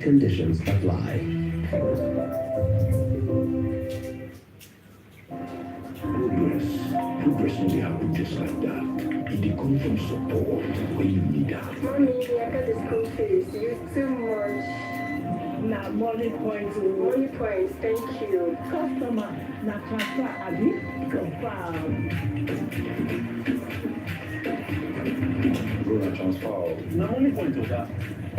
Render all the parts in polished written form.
Conditions apply. Progress only happen just like that. It come from support when you need that. Mommy, I got the school fees. You too much. Na money points. Money points, thank you. Customer, na transfer, abi? Confirm. Go na transfer. Na money point of that.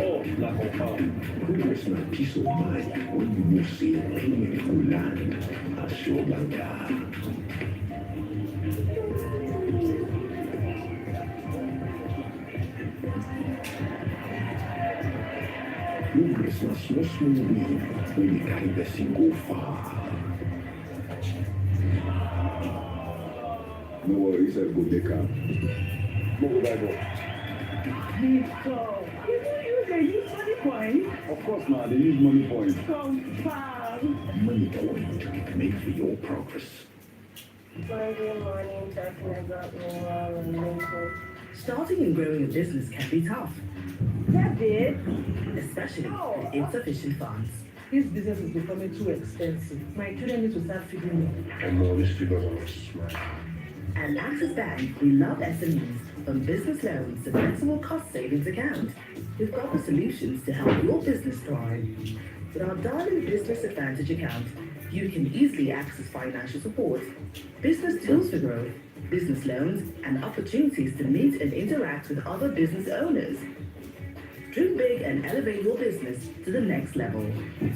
Oh, na confirm. Progress na peace of mind when you know say payment go land as your banker. Progress na small win when you carry person go far. No worries, I go make am. No go buy go. Victor, you dey use money point? Of course, now they use money points. Confirm. Money point make for your progress. Monday morning, talking about morale and mental. Starting and growing a business can be tough, That did. especially with insufficient funds. This business is becoming too expensive. My children need to start feeding me. And all these figures are not smart. At Access Bank, we love SMEs, from business loans to flexible cost savings account. We've got the solutions to help your business thrive. With our Darling Business Advantage account, you can easily access financial support, business tools for growth, business loans, and opportunities to meet and interact with other business owners. Dream big and elevate your business to the next level.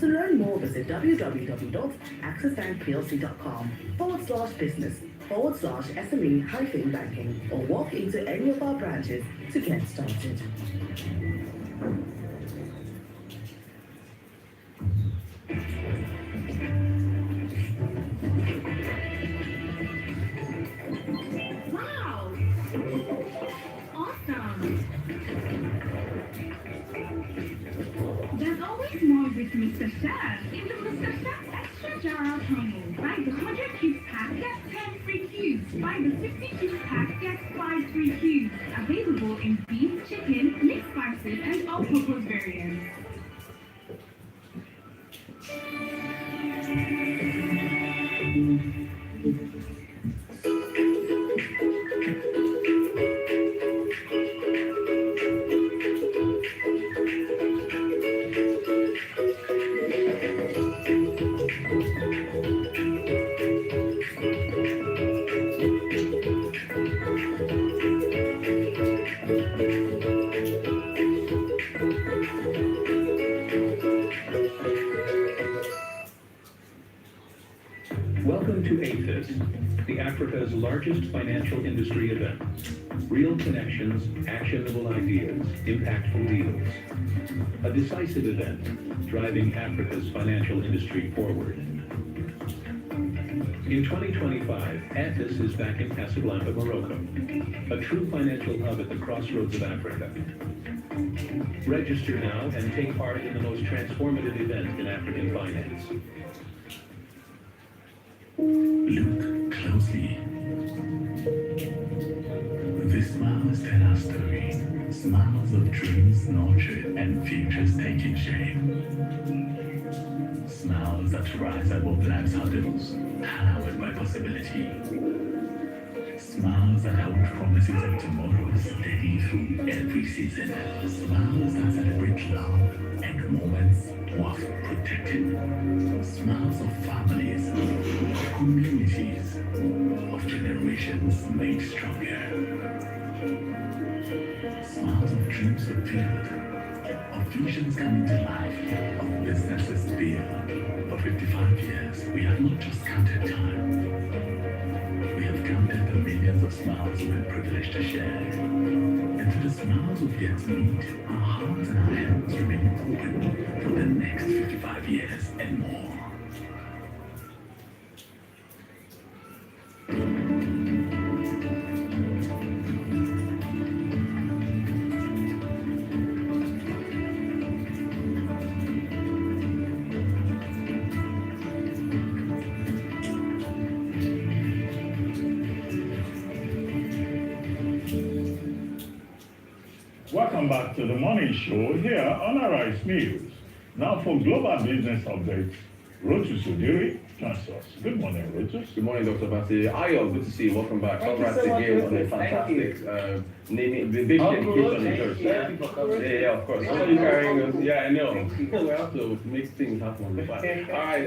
To learn more, visit www.accessbankplc.com/business/SME-banking or walk into any of our branches to get started. Wow! Awesome! There's always more with Mr. Chef in the Mr. Chef Extra Jar promo. Buy the 100 cubes pack, get 10 free cubes. Buy the 50 cubes pack, get 5 free cubes. Available in beef, chicken, mixed spices, and all-purpose variants. Welcome to AFIS, the Africa's largest financial industry event. Real connections, actionable ideas, impactful deals. A decisive event, driving Africa's financial industry forward. In 2025, AFIS is back in Casablanca, Morocco, a true financial hub at the crossroads of Africa. Register now and take part in the most transformative event in African finance. Look closely. The smiles tell our story. Smiles of dreams nurtured and futures taking shape. Smiles that rise above life's hurdles, powered by possibility. Smiles that hold promises of tomorrow steady through every season. Smiles that celebrate love and moments worth protecting. Smiles of families, of communities, of generations made stronger. Smiles of dreams fulfilled, of visions coming to life, of businesses built. For 55 years, we have not just counted time. We have counted the millions of smiles we've been privileged to share. And to the smiles we've yet to meet, our hearts and our hands remain open for the next 55 years and more. Welcome back to the morning show here on Arise News. Now for global business updates, Rotus Udiri joins us. Good morning, Rotus. Good morning, Dr. Basi. Ayo, good to see you. Welcome back. Congrats again on a fantastic naming, the big dedication in church. Yeah, of course. How are you carrying us? Yeah, I know. We have to make things happen on the fly. All right,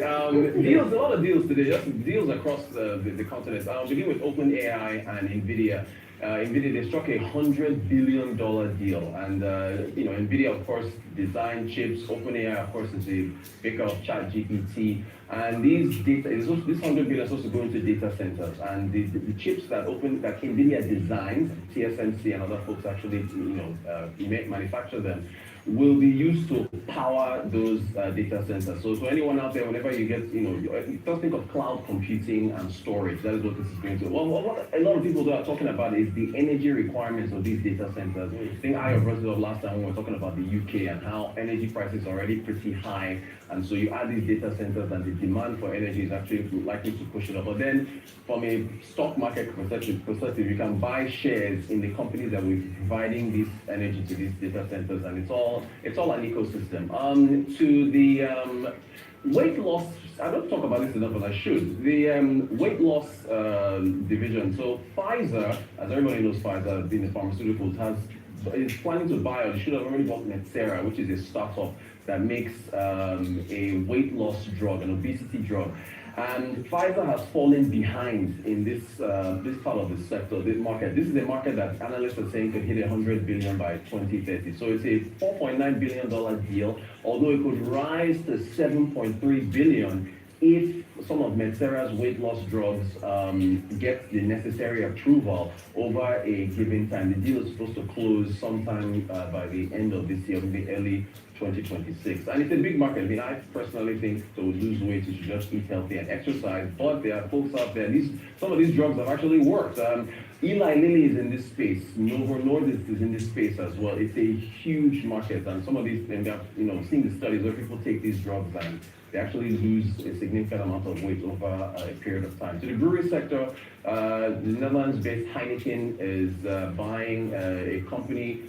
deals, a lot of deals today, just deals across the continent. I'll begin with OpenAI and NVIDIA. NVIDIA, they struck a $100 billion deal. And, NVIDIA, of course, designed chips. OpenAI, of course, is the maker of ChatGPT. And this $100 billion is supposed to go into data centers. And the chips that NVIDIA designed, TSMC and other folks actually, manufacture them, will be used to power those data centers. So anyone out there, whenever you get, just think of cloud computing and storage. That is what this is going to. Well, what a lot of people are talking about is the energy requirements of these data centers. I think I brought it up last time when we were talking about the UK and how energy prices are already pretty high. And so you add these data centers and the demand for energy is actually likely to push it up. But then from a stock market perspective, you can buy shares in the companies that will be providing this energy to these data centers, and it's all an ecosystem. weight loss, I don't talk about this enough, but I should. The weight loss division. So Pfizer, as everybody knows, Pfizer, being the pharmaceuticals, is planning to buy, or they should have already bought Metsera, which is a startup that makes a weight loss drug, an obesity drug. And Pfizer has fallen behind in this part of the sector, this market. This is a market that analysts are saying could hit 100 billion by 2030. So it's a $4.9 billion deal, although it could rise to 7.3 billion if some of Metsera's weight loss drugs get the necessary approval over a given time. The deal is supposed to close sometime by the end of this year, maybe early 2026. And it's a big market. I mean, I personally think to lose weight, you should just eat healthy and exercise. But there are folks out there, some of these drugs have actually worked. Eli Lilly is in this space. Novo Nordisk is in this space as well. It's a huge market. And some of these, and seeing the studies where people take these drugs and they actually lose a significant amount of weight over a period of time. So the brewery sector, the Netherlands-based Heineken is buying a company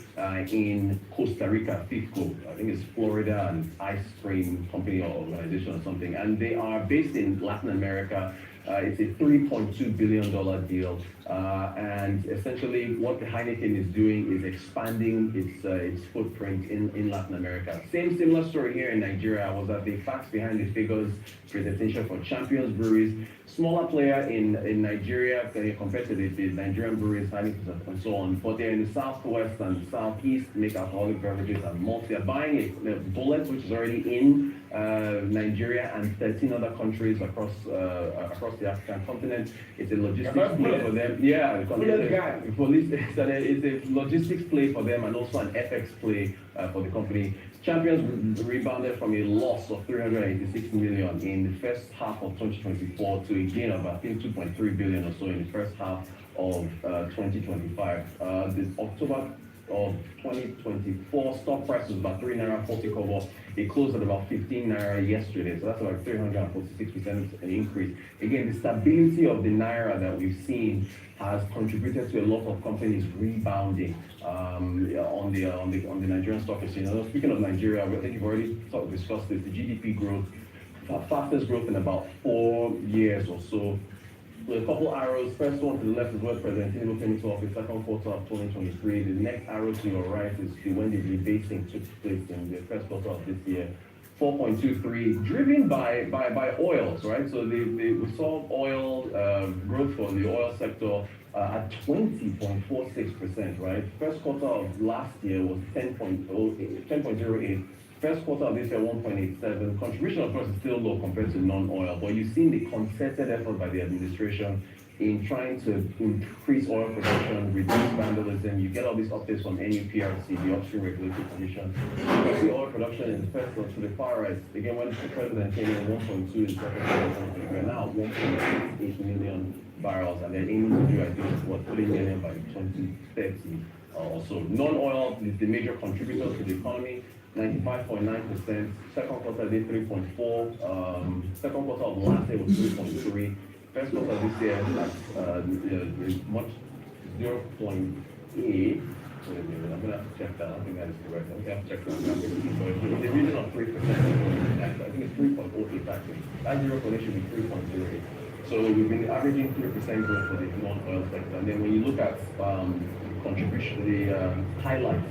in Costa Rica, FIFCO. I think it's Florida and Ice Cream Company or organization or something. And they are based in Latin America. It's a $3.2 billion deal. And essentially what the Heineken is doing is expanding its footprint in Latin America. Similar story here in Nigeria. I was at the Facts Behind the Figures presentation for Champions Breweries. Smaller player in Nigeria compared to the Nigerian breweries, Heineken and so on. But they're in the southwest and southeast, make alcoholic beverages and malts. They're buying a Bullet, which is already in Nigeria and 13 other countries across the African continent. It's a logistics play for them. Yeah, it's a logistics play for them and also an FX play for the company. Champions rebounded from a loss of 386 million in the first half of 2024 to a gain of I think 2.3 billion or so in the first half of 2025. The October of 2024 stock price was about 3 naira 40 kobo. It closed at about 15 naira yesterday, so that's about 346% an increase. Again, the stability of the naira that we've seen has contributed to a lot of companies rebounding on the Nigerian stock exchange. Speaking of Nigeria, I think you've already discussed this. The GDP growth, fastest growth in about 4 years or so. So a couple arrows. First one to the left is where President Tinubu came into office, second quarter of 2023. The next arrow to your right is when the rebasing took place in the first quarter of this year. 4.23, driven by oils, right? So we saw oil growth for the oil sector at 20.46%, right? First quarter of last year was 10.08. First quarter of this year, 1.87. Contribution, of course, is still low compared to non-oil, but you've seen the concerted effort by the administration in trying to increase oil production, reduce vandalism. You get all these updates from NUPRC, the Upstream Regulatory Commission. You see oil production in the first one to the far right. Again, when the president came in, 1.2 in the second quarter, we're now 1.68 million barrels, and they're aiming to do, I think, 3 million by 2030 or so. Non-oil is the major contributor to the economy. 95.9%. Second quarter did 3.4. Second quarter of last year was 3.3. First quarter this year is much 0.8. I'm gonna have to check that. I think that is correct. I have to check that. So it's the region of 3%. I think it's 3.08 actually. That 0.8 should be 3.08. So we've been averaging 3% growth for the non-oil sector. And then when you look at contribution, the highlights.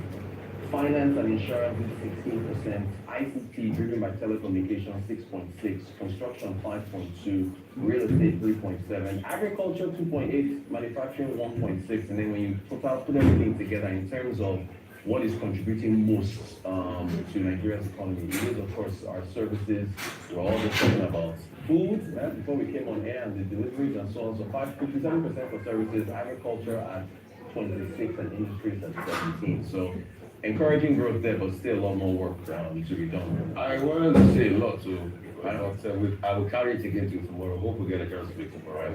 Finance and insurance is 16%, ICT driven by telecommunications 6.6%, construction 5.2%, real estate 3.7%, agriculture 2.8%, manufacturing 1.6%, and then when you put everything together in terms of what is contributing most to Nigeria's economy, it is of course our services. We're all just talking about food before we came on air and the deliveries and so on. So 57% for services, agriculture at 26% and industries at 17%. So encouraging growth there, but still a lot more work to be done. I wanted to say a lot too. I will carry it again to tomorrow. Hope we get a chance to speak tomorrow.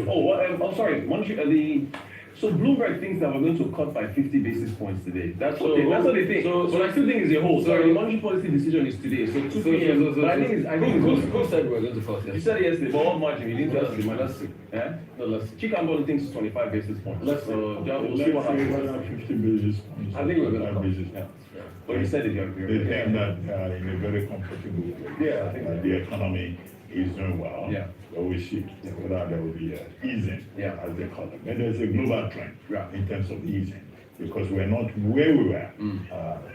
Oh, sorry. So Bloomberg thinks that we're going to cut by 50 basis points today. That's what So- they think. so- But I still think it's a whole. so- Sorry, the monetary policy decision is today. So 2 p.m. But I think it's, who said we're going to cut You it? said it yesterday, but what margin? You didn't tell us the margin. Let's see. Yeah? No, let's see. Chikambolo thinks it's 25 basis points. Let's see. So we'll Let's see what say happens. whether 50 basis points. I think we're gonna 5 come. basis Yeah. points. But you said it, you're They think that in a very comfortable way. Yeah, I think the economy is doing well. Yeah. But we see whether there will be easing, Yeah. as they call it. But there's a global trend Yeah. in terms of easing, because we're not where we were Mm.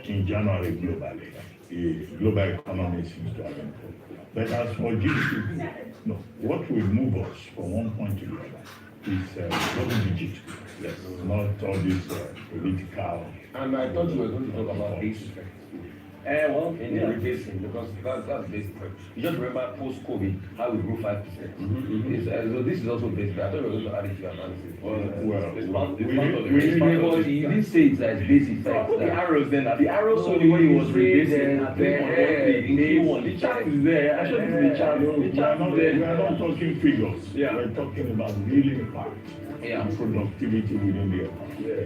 in January globally. The global economy seems to have improved. But as for GDP, no, what will move us from one point to the other is double digit. Yes. Not all this political. And I thought you were going to talk about base effect. Well, In the rebasing, because that's base effect. You just remember post-COVID, how we grew 5%. So this is also base effect. I thought you were going to add it to your analysis. It's part of the But you didn't say it's as base So I effect. put the that- arrows then. The arrow No, showed you when he was you rebasing said at that 3.13 in Q1. The chart is there. I showed you the chart. The We are chart not, is we there. are not talking figures. Yeah. We're talking about real impact Yeah. and productivity within the economy.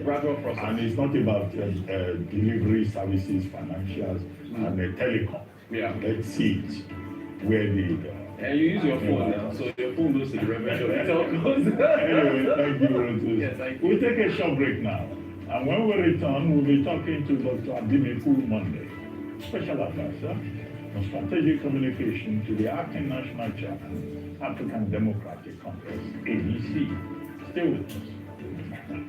Gradual process. And it's not about delivery services, financials, and telecom. Yeah. Let's see it where the. And you use your phone now, so your phone goes to the revenue of the Anyway, telcos. thank you, Rotus. Yeah, thank you. We'll take a short break now. And when we return, we'll be talking to Dr. Adimeku Monday, special advisor on strategic communication to the acting national chairman, African Democratic Congress, ABC. Stay with us.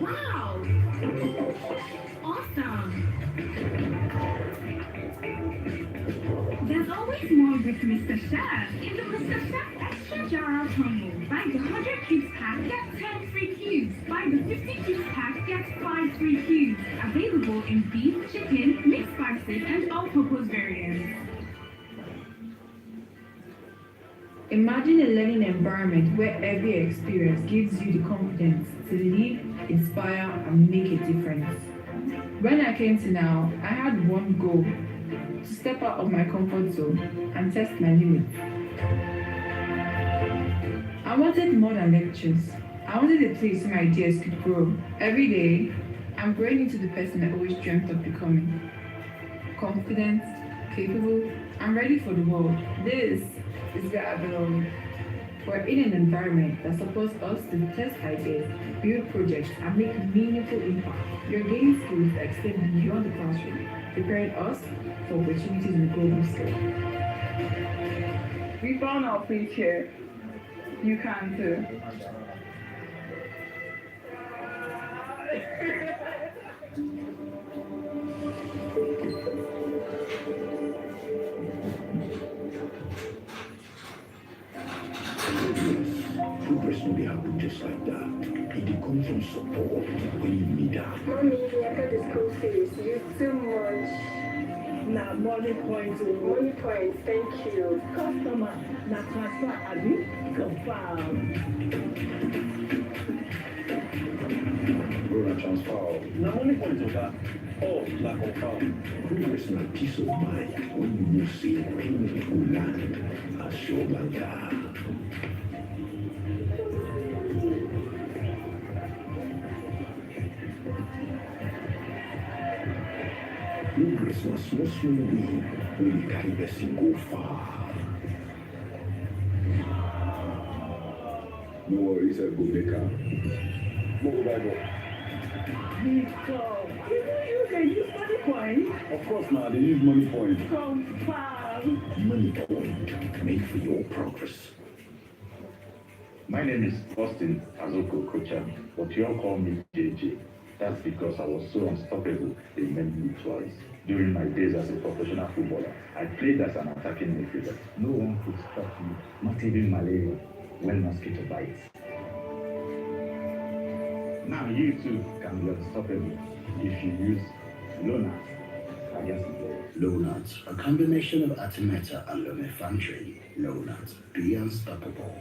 Wow! Awesome! There's always more with Mr. Chef in the Mr. Chef Extra Jar of Hummus. Buy the 100 cubes pack, get 10 free cubes. Buy the 50 cubes pack, get 5 free cubes. Available in beef, chicken, mixed spices, and all-purpose variants. Imagine a learning environment where every experience gives you the confidence to lead, inspire, and make a difference. When I came to Now, I had one goal: to step out of my comfort zone and test my limits. I wanted more than lectures. I wanted a place where my ideas could grow. Every day, I'm growing into the person I always dreamt of becoming. Confident, capable, and ready for the world. This is where I belong. We're in an environment that supports us to test ideas, build projects, and make meaningful impact. You're gaining skills that extend beyond the classroom, preparing us for opportunities in the global scale. We found our place here. You can too. Progress will be happen just like that. It comes from support when you need that. Mommy, I got the school fees. You too much. Now, money point to Money points, thank you. customer. Now, transfer, Abi, confirm. Bro, na transfer. Now, only point of that. Oh, la confirm. Progress na peace of mind when you know say payment will land as sure like that. Progress na small way when you carry person go far. No worries, I go make her. Move back up. Because you can use money point. Of course, now they use money point. Confirm. Money point made for your progress. My name is Austin Azuko Kocha, but you all call me JJ. That's because I was so unstoppable in many twice. During my days as a professional footballer, I played as an attacking midfielder. No one could stop me, not even malaria, when mosquito bites. Now you too can be unstoppable if you use Lona against Lonut, a combination of Artemata and lumefantrine. Lonut, be unstoppable.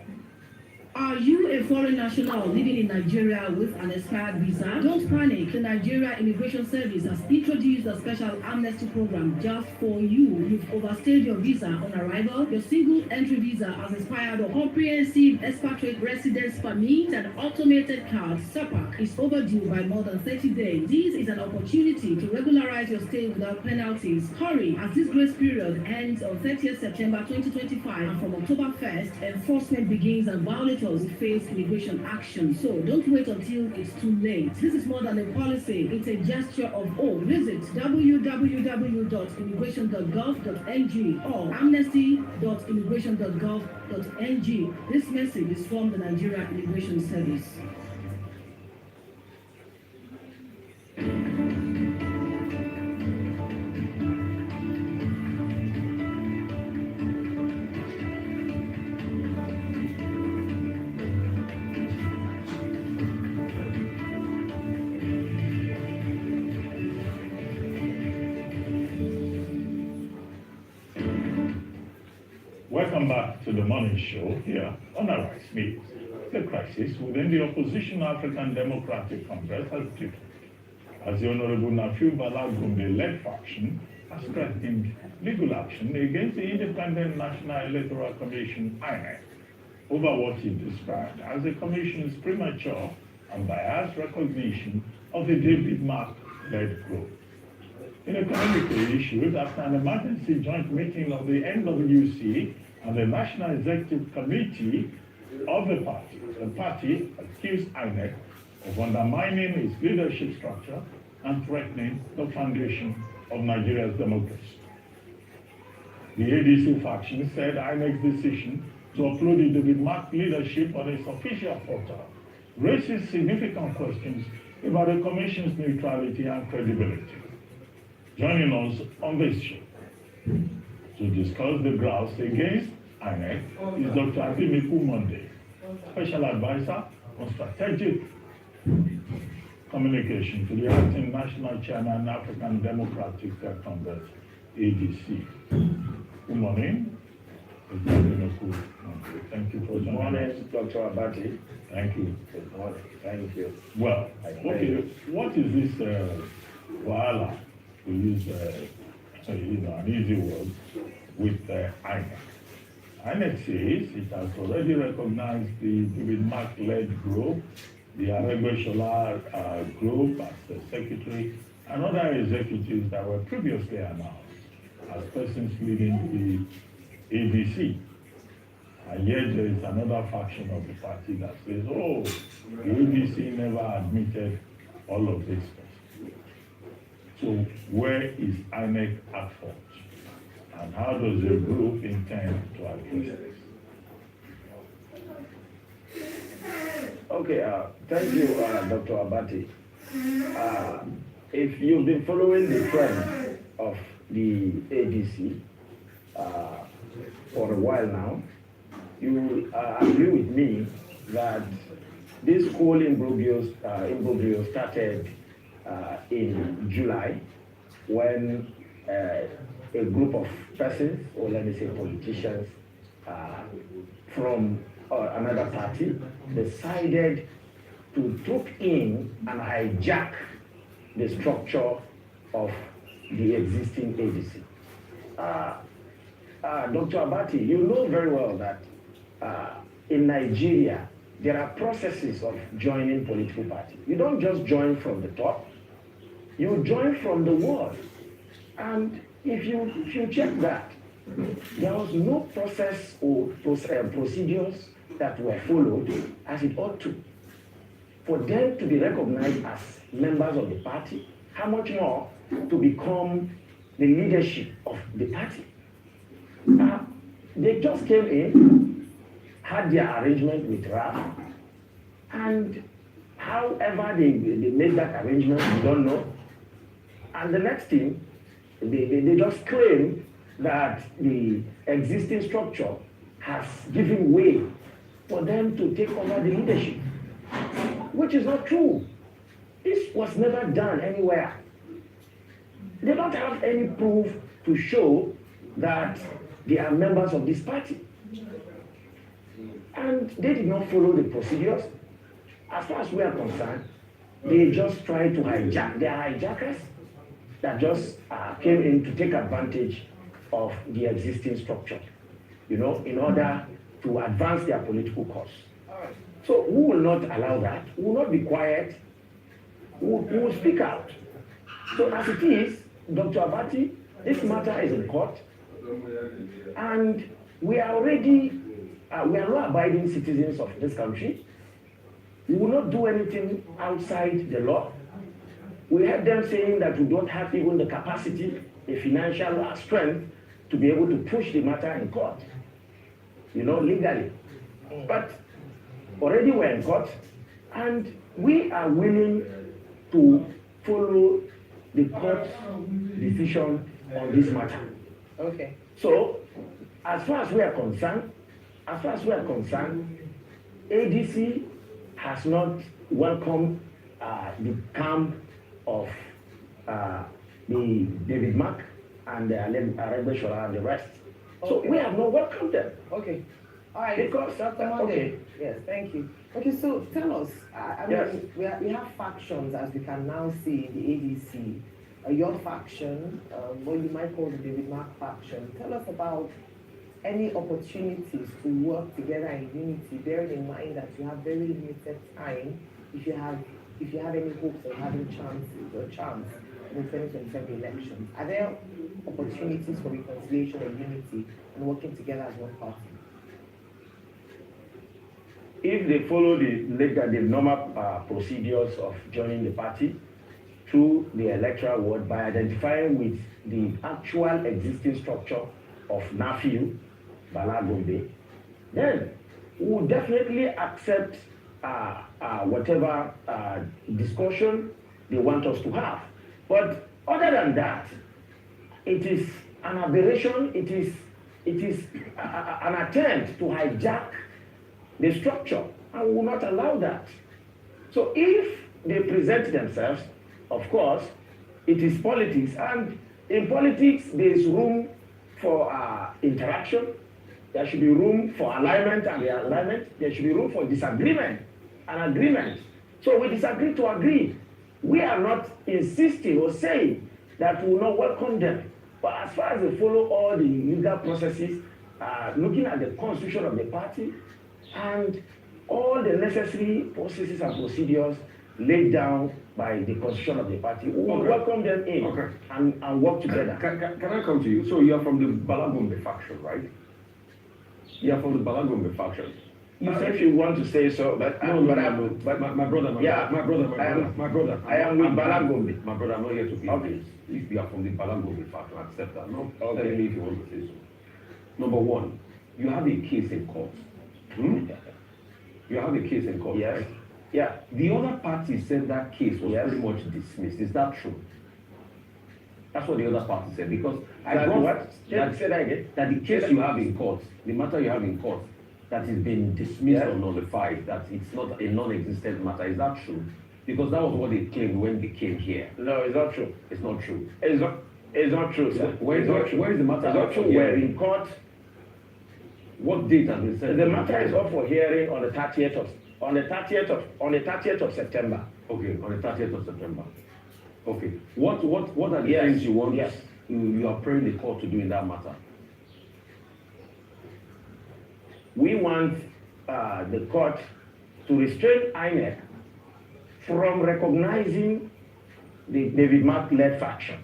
Are you a foreign national living in Nigeria with an expired visa? Don't panic. The Nigeria Immigration Service has introduced a special amnesty program just for you. You've overstayed your visa on arrival, your single entry visa has expired, or comprehensive expatriate residence permit and automated card SEPAC is overdue by more than 30 days. This is an opportunity to regularize your stay without penalties. Hurry, as this grace period ends on 30th September 2025, and from October 1st, enforcement begins and violators face immigration action. So don't wait until it's too late. This is more than a policy, it's a gesture of hope. Visit www.immigration.gov.ng or amnesty.immigration.gov.ng. This message is from the Nigeria Immigration Service. Welcome back to the morning show here on Arise News. The crisis within the opposition African Democratic Congress has deepened, as the Honorable Nafiu Bala Gombe-led faction has threatened legal action against the Independent National Electoral Commission, INEC, over what he described as the Commission's premature and biased recognition of the David Mark-led group. In a communique issued after an emergency joint meeting of the NWC and the National Executive Committee of the party accused INEC of undermining its leadership structure and threatening the foundation of Nigeria's democracy. The ADC faction said INEC's decision to upload the David Mark leadership on its official portal raises significant questions about the Commission's neutrality and credibility. Joining us on this show to discuss the grounds against INEC is Dr. Adimiku Monday, Special Advisor on Strategic Communication to the Acting National Chairman, African Democratic Congress, ADC. Good morning. Dr. Adimiku Monday. Thank you for joining us. Good morning, Dr. Abati. Thank you. Good morning. Thank you. Well, okay, what is this wahala? To use an easy word with INEC. INEC says it has already recognized the David Mark-led group, the Aregbesola group as the secretary, and other executives that were previously announced as persons leading the ADC. And yet there is another faction of the party that says, oh, the ADC never admitted all of this. So where is INEC at fault? And how does the group intend to address this? Okay, thank you, Dr. Abati. If you've been following the trend of the ADC for a while now, you will agree with me that this whole imbroglio started in July, when a group of persons, or let me say politicians, from another party decided to troop in and hijack the structure of the existing ADC. Dr. Abati, you know very well that in Nigeria, there are processes of joining political parties. You don't just join from the top, you join from the ward. And if you check that, there was no process or procedures that were followed as it ought to. For them to be recognized as members of the party, how much more to become the leadership of the party? They just came in, had their arrangement with RAF, and however they made that arrangement, we don't know. And the next thing, they just claim that the existing structure has given way for them to take over the leadership, which is not true. This was never done anywhere. They don't have any proof to show that they are members of this party. And they did not follow the procedures. As far as we are concerned, they just tried to hijack. They are hijackers that just came in to take advantage of the existing structure, in order to advance their political cause. So we will not allow that. We will not be quiet. We will speak out. So as it is, Dr. Abati, this matter is in court, and we are already, we are law-abiding citizens of this country. We will not do anything outside the law. We heard them saying that we don't have even the capacity, the financial strength to be able to push the matter in court, legally. But already we're in court, and we are willing to follow the court's decision on this matter. Okay. So, as far as we are concerned, ADC has not welcomed the camp of the David Mark and the Aregbesola and the rest. So Okay. we have not welcomed them. Okay. All right. Because Dr. Monday. okay. Yes, thank you. Okay, so tell us, Yes. we have factions, as we can now see in the ADC. Your faction, what you might call the David Mark faction. Tell us about any opportunities to work together in unity, bearing in mind that you have very limited time. If you have any hopes of having chance in the 2027 elections, are there opportunities for reconciliation and unity and working together as one party? If they follow the normal procedures of joining the party through the electoral ward by identifying with the actual existing structure of NAFIU, Bala Gombe, then we will definitely accept whatever discussion they want us to have. But other than that, it is an aberration, it is an attempt to hijack the structure, and we will not allow that. So if they present themselves, of course, it is politics, and in politics there is room for interaction, there should be room for alignment and realignment, there should be room for disagreement and agreement. So we disagree to agree. We are not insisting or saying that we will not welcome them. But as far as they follow all the legal processes, looking at the constitution of the party and all the necessary processes and procedures laid down by the constitution of the party, we will welcome them in and work together. Can I come to you? So you are from the Bala Gombe faction, right? You are from the Bala Gombe faction. If you want to say so, but my brother, I am with Bala Gombe. My brother, I'm not here to be okay. If you are from the Bala Gombe faction, accept that. No, telling me if you want to say so. Number one, you have a case in court. You have a case in court. Yes. Right? Yeah. The other party said that case was pretty much dismissed. Is that true? That's what the other party said, because say that again. That the case you have in court, the matter you have in court, that is being dismissed or nullified, that it's not a non-existent matter. Is that true? Because that was what they claimed when they came here. No, it's not true. It's not true. It's not true, sir. Where is the matter? It's not true. We're in court. What date has been said? The matter is up for hearing on the 30th of September. Okay, on the 30th of September. Okay. What are the things you want? Yes. You are praying the court to do in that matter? We want the court to restrain INEC from recognizing the David Mark-led faction.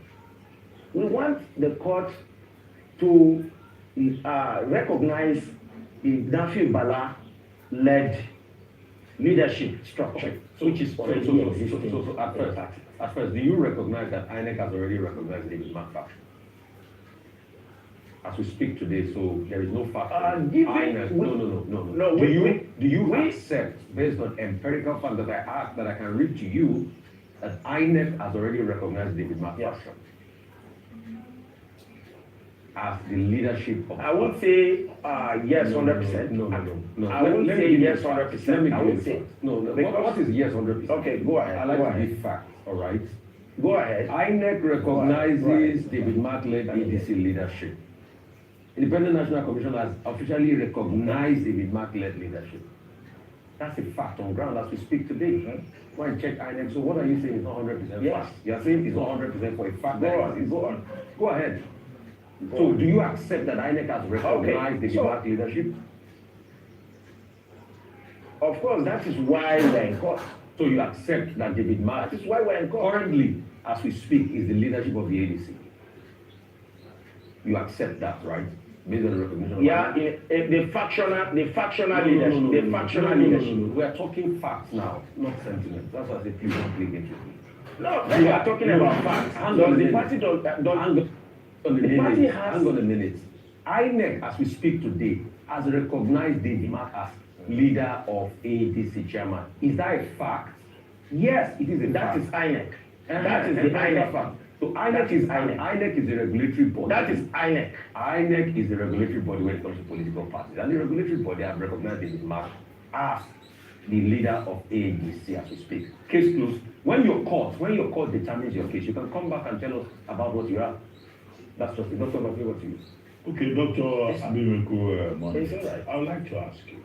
We want the court to recognize the Nafi Bala-led leadership structure, which is already existing. So at first, do you recognize that INEC has already recognized the David Mark faction? As we speak today, so there is no fact. No. Do you accept, based on empirical facts that I asked, that I can read to you, that INEC has already recognized David Mark faction as the leadership of? I won't say yes 100%. No. I won't say yes 100%. I won't say no. What is yes 100%? Okay, go ahead. I like to give facts. All right. Go ahead. INEC recognizes David Mark-led ADC leadership. Independent National Commission has officially recognized David Mark-led leadership. That's a fact on ground as we speak today. Go and check INEC. So what are you saying is not 100% Yes. fact? You are saying it's not 100% for a fact. Go on, go on. Go ahead. So do you accept that INEC has recognized David Mark leadership? Of course, that is why we're in court. So you accept that David Mark, That is why we're in court. currently, as we speak, is the leadership of the ADC? You accept that, right? Based on the recognition of Yeah, INEC? the factional leadership. The factional leadership. We are talking facts now, not sentiments. That's why I say please don't play games with me. No, we are talking about facts. Hang Does on a the minute. party The party minute. has- Hang on a minute. INEC, as we speak today, has recognized David Mark as leader of ADC chairman. Is that a fact? Yes, it is a That fact. is INEC. Uh-huh. That is the And INEC. fact. So That INEC is is INEC. INEC is the regulatory body. That is INEC. INEC is the regulatory body when it comes to political parties, and the regulatory body have recognized David Mark as the leader of ADC as we speak. Case closed. When your court determines your case, you can come back and tell us about what you are. That's just it. Dr. Bafi, what to you? Okay, Dr. Abimeku Monday, Yes, sir. I would like to ask you,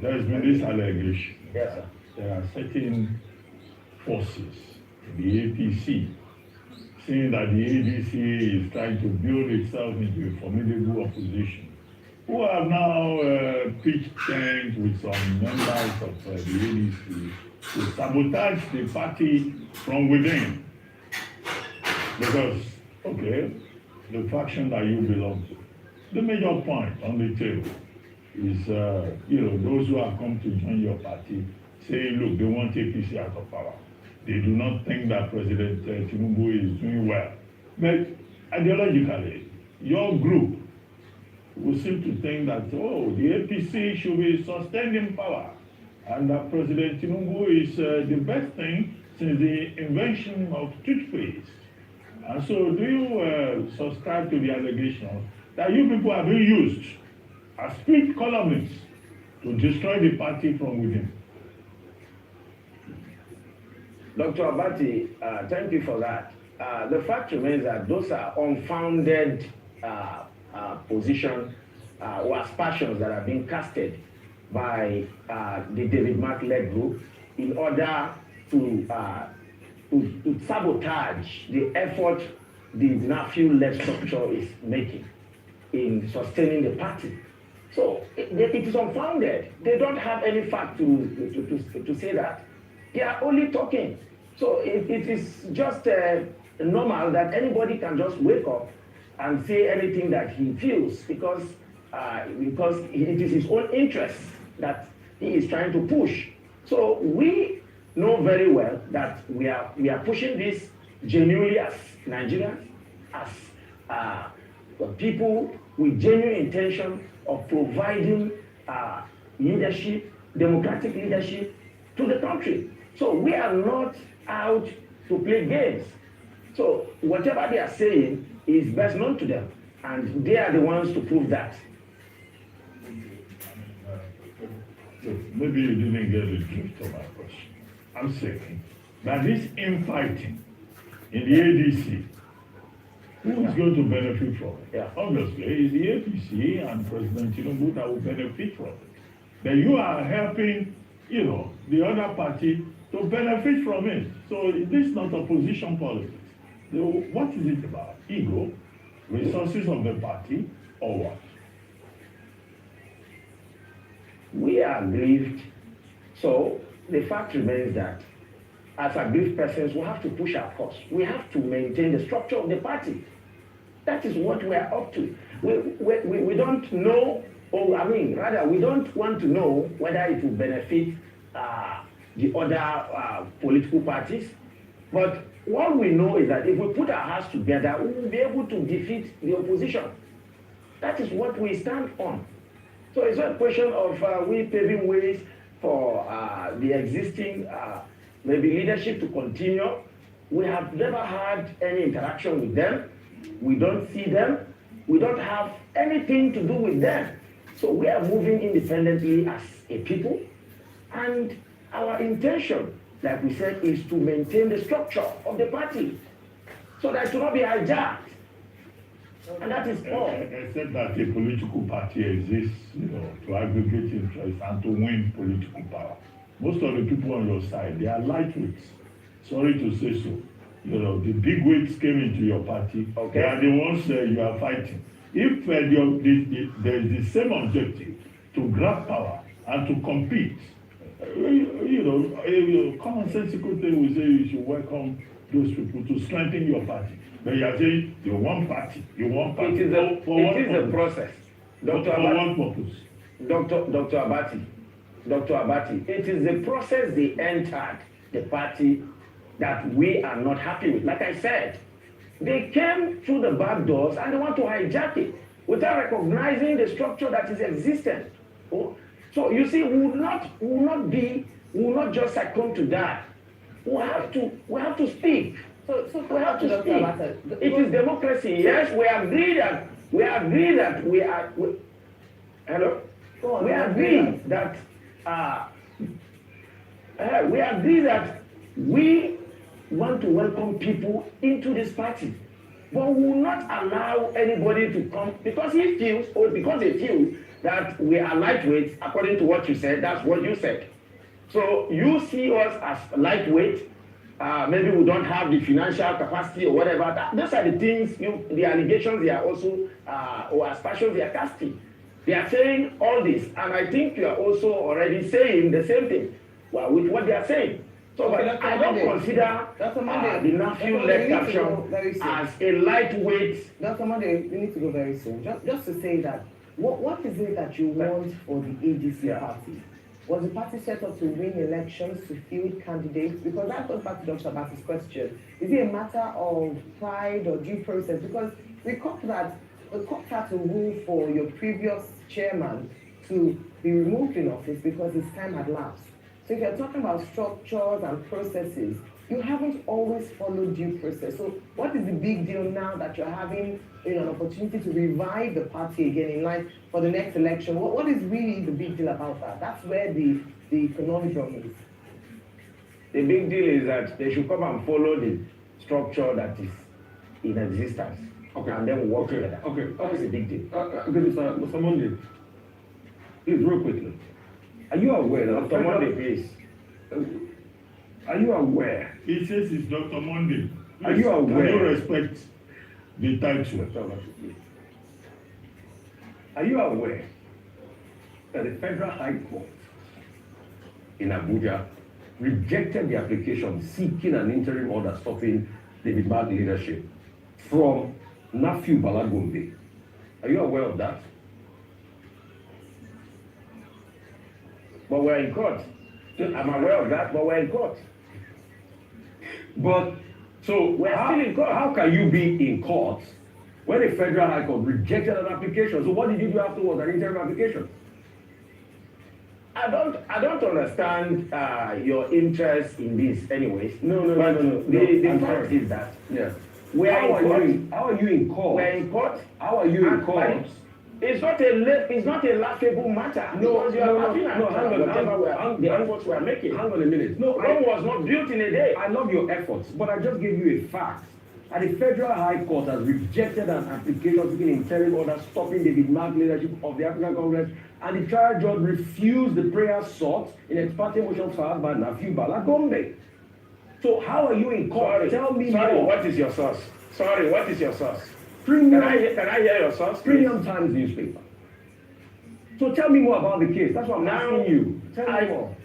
there's been this allegation. Yes, sir. There are certain forces in the APC saying that the ADC is trying to build itself into a formidable opposition, who have now pitched tent with some members of the ADC to sabotage the party from within. Because, okay, the faction that you belong to, the major point on the table is, those who have come to join your party say, look, they want APC out of power. They do not think that President Tinubu is doing well. But ideologically, your group will seem to think that, the APC should be sustained in power, and that President Tinubu is the best thing since the invention of toothpaste. And so do you subscribe to the allegation that you people are being used as street columnists to destroy the party from within? Dr. Abati, thank you for that. The fact remains that those are unfounded positions or aspersions that are being casted by the David Mark-led group in order to sabotage the effort the NAFIU-led structure is making in sustaining the party. So it is unfounded. They don't have any fact to say that. They are only talking. So it is just normal that anybody can just wake up and say anything that he feels because it is his own interest that he is trying to push. So we know very well that we are pushing this genuinely as Nigerians, as people with genuine intention of providing leadership, democratic leadership to the country. So we are not out to play games. So whatever they are saying is best known to them, and they are the ones to prove that. Maybe you didn't get the drift of my question. I'm saying that this infighting in the ADC, who is going to benefit from it? Yeah. Obviously, it's the APC and President Tinubu that will benefit from it. Then you are helping, the other party to benefit from it. So this is not opposition politics. What is it about? Ego, resources of the party, or what? We are aggrieved. So the fact remains that as aggrieved persons, we have to push our cause. We have to maintain the structure of the party. That is what we are up to. We don't know, we don't want to know whether it will benefit the other political parties. But what we know is that if we put our hearts together, we will be able to defeat the opposition. That is what we stand on. So it's not a question of we paving ways for the existing maybe leadership to continue. We have never had any interaction with them. We don't see them. We don't have anything to do with them. So we are moving independently as a people. And our intention like we said, is to maintain the structure of the party so that it will not be hijacked. And that is all. Except that a political party exists, to aggregate interest and to win political power. Most of the people on your side, they are lightweights. Sorry to say so. The big weights came into your party. Okay. They are the ones you are fighting. If there is the same objective to grab power and to compete, a commonsensical thing will say you should welcome those people to strengthen your party. But you are saying you want party. It is a process. For what purpose? Dr. Abati, it is the process they entered the party that we are not happy with. Like I said, they came through the back doors and they want to hijack it without recognizing the structure that is existent. So you see, we will not just succumb to that. We have to speak. So we have to speak. It is democracy. Yes, we agree that we are. Hello. We agree that we want to welcome people into this party, but we will not allow anybody to come because they feel that we are lightweight. According to what you said, that's what you said. So you see us as lightweight. Maybe we don't have the financial capacity or whatever. Those are the things, the allegations they are also, or aspersions they are casting. They are saying all this, and I think you are also already saying the same thing with what they are saying. So okay, I don't consider the Nafiu-led caption as a lightweight. Dr. Monday, we need to go very soon. Just to say that, what is it that you want for the ADC party? Was the party set up to win elections, to field candidates? Because that goes back to Dr. Abati's question. Is it a matter of pride or due process? Because we caught that the court had to rule for your previous chairman to be removed in office because his time had lapsed. So if you're talking about structures and processes, you haven't always followed due process. So what is the big deal now that you're having an opportunity to revive the party again in line for the next election? What is really the big deal about that? That's where the conundrum is. The big deal is that they should come and follow the structure that is in existence. Okay. And then work together. Okay. That's the big deal. Mr. Monday, please, real quickly. Are you aware that Dr. Monday, please? Are you aware? He says it's Dr. Monday. Please, are you aware? Can you respect the title? Are you aware that the Federal High Court in Abuja rejected the application seeking an interim order stopping David Mark leadership from Nafiu Bala Gombe? Are you aware of that? But we're in court. I'm aware of that, but we're in court. But so we're still in court. How can you be in court when the Federal High Court rejected an application? So what did you do afterwards? An interim application? I don't understand your interest in this, anyways. No. The fact is that how are you in court? We're in court. How are you in court? It's not a laughable matter. No. Hang on a minute. No, Rome was not built in a day. I love your efforts, but I just gave you a fact. And the Federal High Court has rejected an application seeking interim order stopping David Mark leadership of the African Congress, and the trial judge refused the prayer sought in ex parte motion filed by Nafiu Bala Gombe. So how are you in court? Tell me more. What is your source? Premium, can I hear your source? Premium Times newspaper. So tell me more about the case. That's what I'm asking you. Tell me more.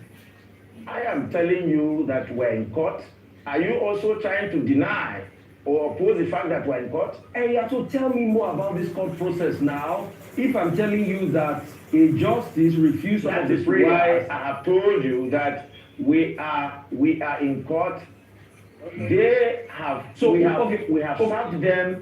I am telling you that we're in court. Are you also trying to deny or oppose the fact that we're in court? And you have to tell me more about this court process now. If I'm telling you that a justice refused some of the prayers. That is why I have told you that we are in court. Okay. They have. So we have served them.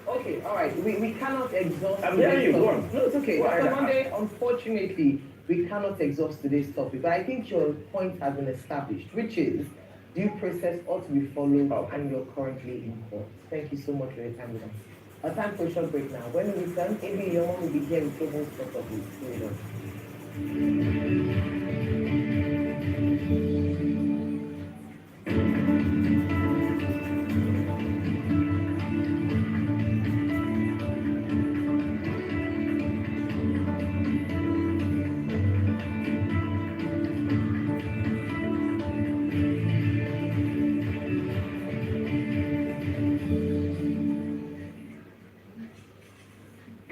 Okay, all right. We cannot exhaust. I'm hearing you. Go on. No, it's okay. Dr. Monday, unfortunately, we cannot exhaust today's topic. But I think your point has been established, which is due process ought to be followed, and you're currently in court. Thank you so much for your time with us. Our time for a short break now. When we return, Amy Young will be here with Global Spot of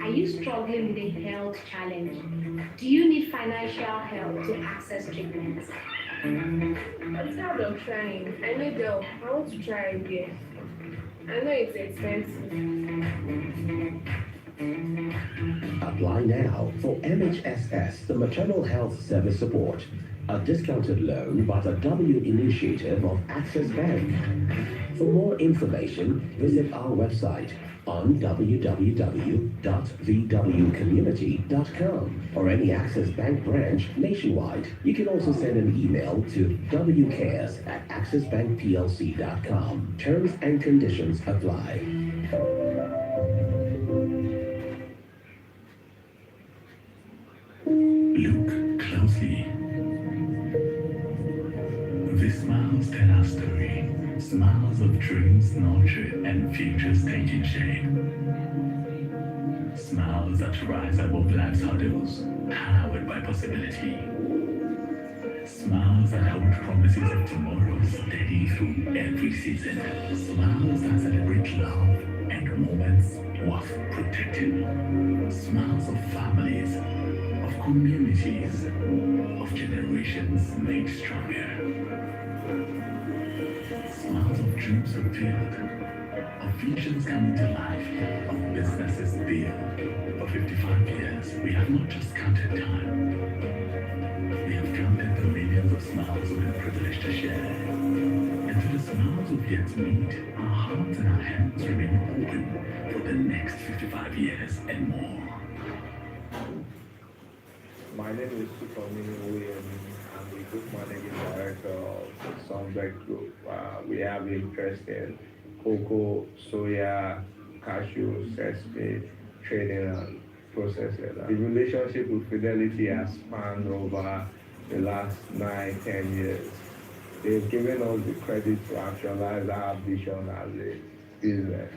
Are you struggling with a health challenge? Do you need financial help to access treatment? I'm tired of trying. I need help. I want to try again. I know it's expensive. Apply now for MHSS, the Maternal Health Service Support, a discounted loan by the W initiative of Access Bank. For more information, visit our website on www.vwcommunity.com or any Access Bank branch nationwide. You can also send an email to wcares@accessbankplc.com. Terms and conditions apply. Look closely. These smiles tell our story. Smiles of dreams nurtured and futures taking shape. Smiles that rise above life's hurdles, powered by possibility. Smiles that hold promises of tomorrow steady through every season. Smiles that celebrate love and moments worth protecting. Smiles of families, of communities, of generations made stronger. Smiles of dreams fulfilled, of visions coming to life, of businesses built. For 55 years, we have not just counted time. We have counted the millions of smiles we've been privileged to share. And to the smiles we've yet to meet, our hearts and our hands remain open for the next 55 years and more. My name is Sukomini William. I'm the Group Managing Director of Sunbird Group. We have interest in cocoa, soya, cashew, sesame, trading and processing. The relationship with Fidelity has spanned over the last 9-10 years. They've given us the credit to actualize our vision as a business.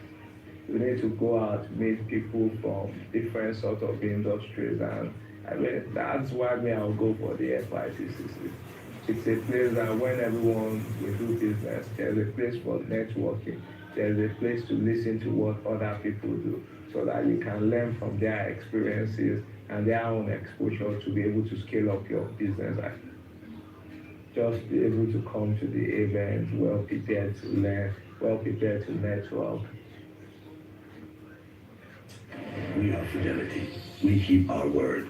We need to go out, meet people from different sorts of industries, and I mean, that's why I'll go for the FICCC. It's a place that when everyone will do business, there's a place for networking, there's a place to listen to what other people do, so that you can learn from their experiences and their own exposure to be able to scale up your business. Just be able to come to the event well prepared to learn, well prepared to network. We are Fidelity. We keep our word.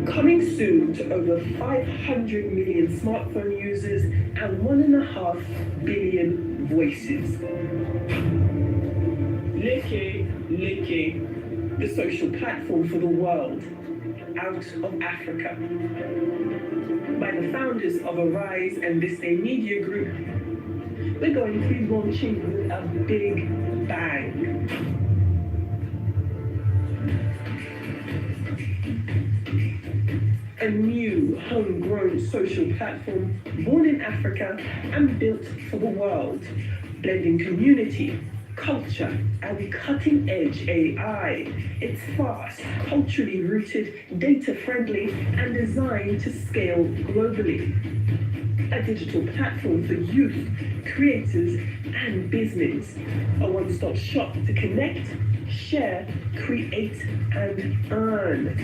Coming soon to over 500 million smartphone users and 1.5 billion voices. Leke, the social platform for the world, out of Africa. By the founders of Arise and This Day Media Group, we're going to be launching with a big bang. A new homegrown social platform born in Africa and built for the world, blending community, culture, and cutting-edge AI. It's fast, culturally rooted, data-friendly, and designed to scale globally. A digital platform for youth, creators, and business. A one-stop shop to connect, share, create, and earn.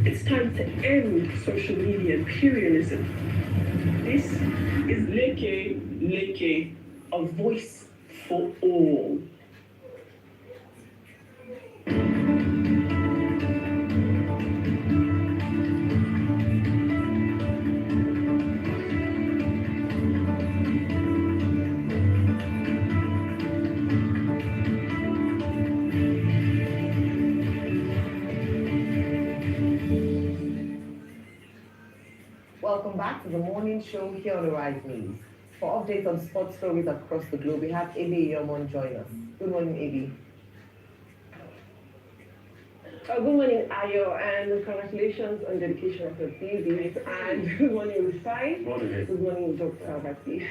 It's time to end social media imperialism. This is Leke, a voice for all. Welcome back to the morning show here on the Rise News. For updates on sports stories across the globe, we have Ebi Yomon join us. Good morning, Ebi. Good morning, Ayo, and congratulations on dedication of your babies. And good morning, Rufai. Good morning, Dr. Abati.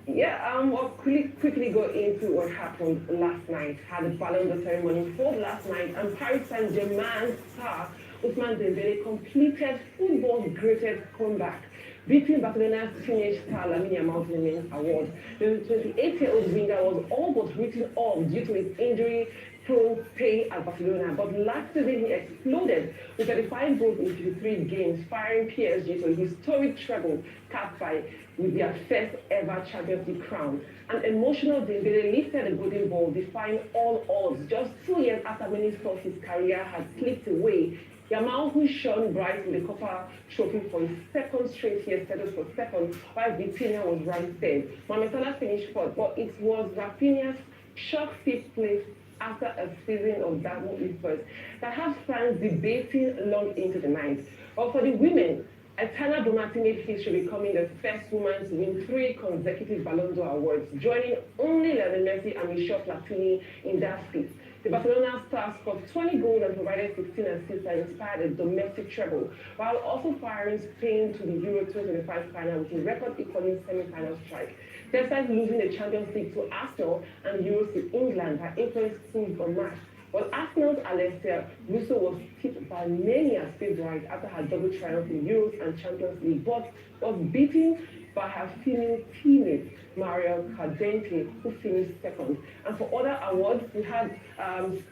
Yeah, I'll quickly go into what happened last night. Had the Ballon d'Or ceremony for last night, and Paris Saint-Germain star Ousmane Dembele completed football's greatest comeback, beating Barcelona's teenage star Lamine Yamal to the main award. The 28-year-old winger was all but written off due to his injury-prone stay at Barcelona, but last season he exploded with 35 goals in 53 games, firing PSG to a historic treble capped by with their first ever Champions League crown. An emotional Dembele lifted the golden ball, defying all odds, just 2 years after many thought his career had slipped away. Yamal, who shone bright with the Copa Trophy for his second straight year, settled for second, while Vitinha was ranked third. Mohamed Salah finished fourth, but it was Rafinha's shock fifth place after a season of double efforts that has fans debating long into the night. But for the women, Etana Bonmatí made history, becoming the first woman to win 3 consecutive Ballon d'Or awards, joining only Lionel Messi and Michel Platini in that feat. The Barcelona star scored 20 goals and provided 16 assists that inspired a domestic treble, while also firing Spain to the Euro 2025 final with a record-equaling semi-final strike. Despite losing the Champions League to Arsenal and Euros to England by influence teams on match, but Arsenal's Alessia Russo was tipped by many as favourite after her double triumph in Euros and Champions League, but was beaten by her female teammate Mario Cardente, who finished second. And for other awards, we had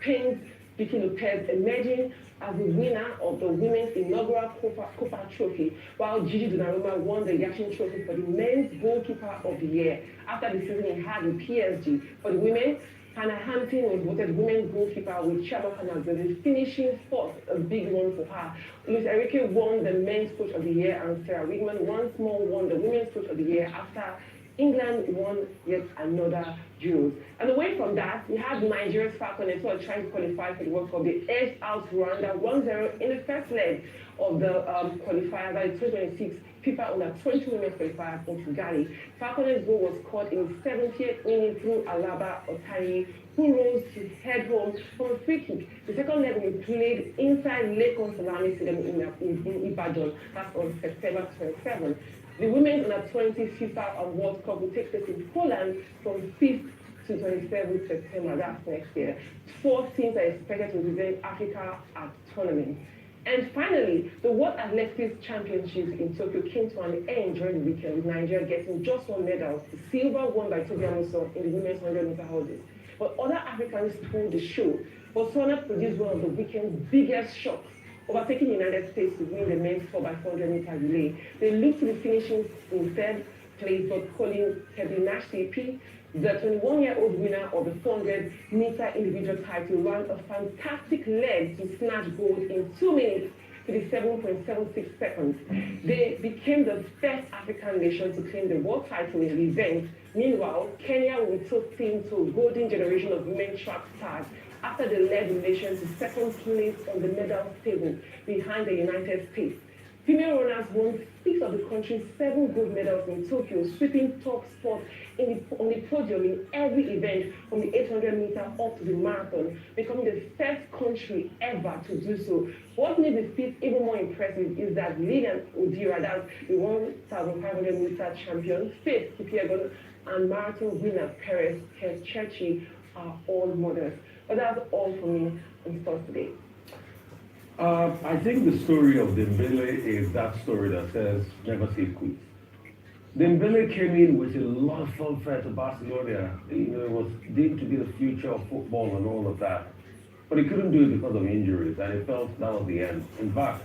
Spain's Vicky Lopez emerging as the winner of the women's inaugural Copa Trophy, while Gigi Donnarumma won the Yashin Trophy for the men's goalkeeper of the year after the season he had with PSG. For the women, Hannah Hampton was voted women's goalkeeper with Chiamaka Nnadozie finishing fourth, a big one for her. Luis Enrique won the men's coach of the year, and Sarah Wigman once more won the women's coach of the year after England won yet another Euros. And away from that, we had Nigeria's Falcons who are trying to qualify for the World Cup. They edged out Rwanda 1-0 in the first leg of the qualifier by the 2026 FIFA Under-20 Women's qualifier in Kigali. Falcons' goal was scored in the 70th minute through Alaba Otayi, who rose to head home from a free kick. The second leg will be played inside Lekon Salami Stadium in Ibadan. That's on September 27th. The Women's Under-20 FIFA World Cup will take place in Poland from 5th to 27th September. That's next year. 4 teams are expected to represent Africa at tournament. And finally, the World Athletics Championships in Tokyo came to an end during the weekend, with Nigeria getting just 1 medal, the silver won by Tobi Amusan in the women's 100-meter hurdles. But other Africans stole the show. Botswana produced one of the weekend's biggest shocks, overtaking the United States to win the men's 4x400 meter relay. They looked to be finishing in third place, but Colin Kebinashtipi, the 21-year-old winner of the 400-meter individual title, ran a fantastic leg to snatch gold in 2 minutes, 57.76 seconds. They became the first African nation to claim the world title in the event. Meanwhile, Kenya will be tilting to a golden generation of women track stars after they led the nation to second place on the medal table behind the United States. Female runners won 6 of the country's 7 gold medals in Tokyo, sweeping top spots on the podium in every event from the 800-meter up to the marathon, becoming the first country ever to do so. What made the feat even more impressive is that Lilian Odira, that's the 1,500-meter champion, Faith Kipyegon, and marathon winner Perez Kechechi are all mothers. But that's all for me on sports today. I think the story of Dembele is that story that says never say quit. Dembele came in with a lot of fanfare to Barcelona. It was deemed to be the future of football and all of that. But he couldn't do it because of injuries, and he felt that was the end. In fact,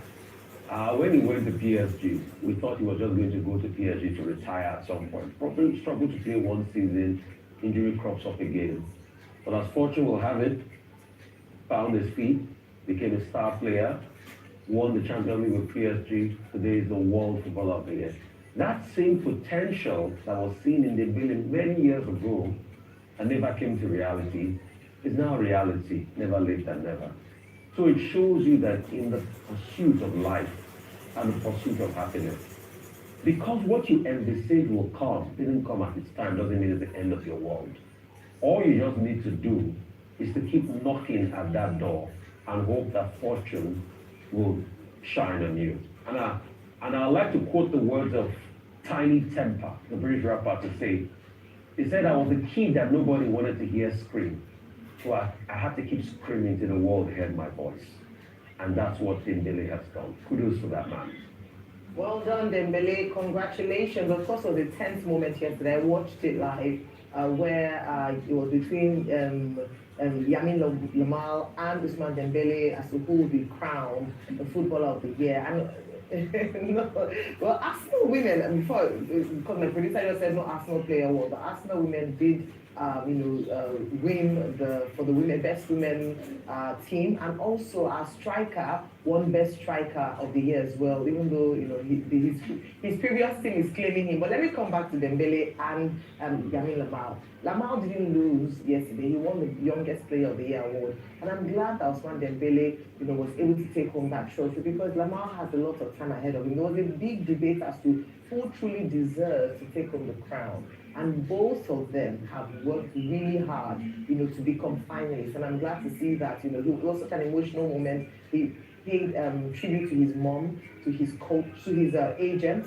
when he went to PSG, we thought he was just going to go to PSG to retire at some point. Probably struggled to play 1 season, injury crops up again. But as fortune will have it, found his feet, became a star player, won the Champions League with PSG. Today is the World Footballer of the Year. That same potential that was seen in Dembele many years ago and never came to reality is now reality, never late than never. So it shows you that in the pursuit of life and the pursuit of happiness, Because what you envisage will come, didn't come at its time, doesn't mean it's the end of your world. All you just need to do is to keep knocking at that door and hope that fortune will shine on you. And I'd like to quote the words of Tiny Temper, the British rapper, to say, he said, I was a kid that nobody wanted to hear scream. So I had to keep screaming till the world heard my voice. And that's what Dembele has done. Kudos to that man. Well done, Dembele. Congratulations. Of course, it was a tense moment yesterday. I watched it live, where it was between Yamin Lamal and Ousmane Dembele as to who will be crowned the Footballer of the Year. And no, well, Arsenal women, before, because my producer just said no Arsenal player award, the Arsenal women did win for the women best women team, and also our striker won best striker of the year as well, even though his previous team is claiming him. But let me come back to Dembele and Yamin Lamal. Lamal didn't lose yesterday. He won the youngest player of the year award, and I'm glad that Ousmane Dembele was able to take home that trophy, because Lamal has a lot of time ahead of him. There was a big debate as to who truly deserves to take home the crown. And both of them have worked really hard, to become finalists. And I'm glad to see that, it was such an emotional moment. He paid tribute to his mom, to his coach, to his agent.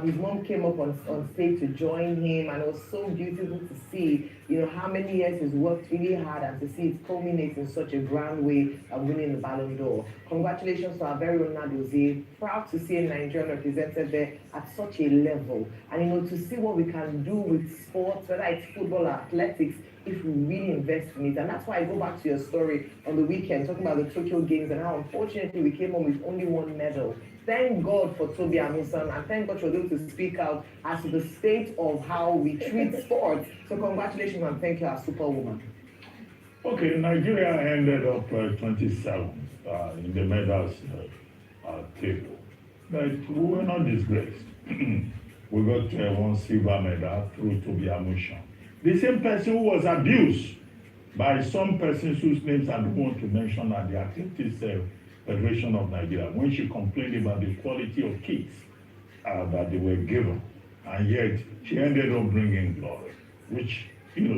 His mom came up on stage to join him, and it was so beautiful to see, how many years he's worked really hard, and to see it culminate in such a grand way of winning the Ballon d'Or. Congratulations to our very own Nadozie. Proud to see a Nigerian represented there at such a level. And to see what we can do with sports, whether it's football or athletics, if we really invest in it. And that's why I go back to your story on the weekend, talking about the Tokyo Games and how unfortunately we came home with only one medal. Thank God for Toby Amusan, and thank God for able to speak out as to the state of how we treat sports. So congratulations and thank you, our superwoman. Okay, Nigeria ended up 27th in the medals table. But we were not disgraced. We got one silver medal through Toby Amusan. The same person who was abused by some persons whose names I don't want to mention at the Athletics Federation of Nigeria, when she complained about the quality of kits that they were given, and yet she ended up bringing glory, which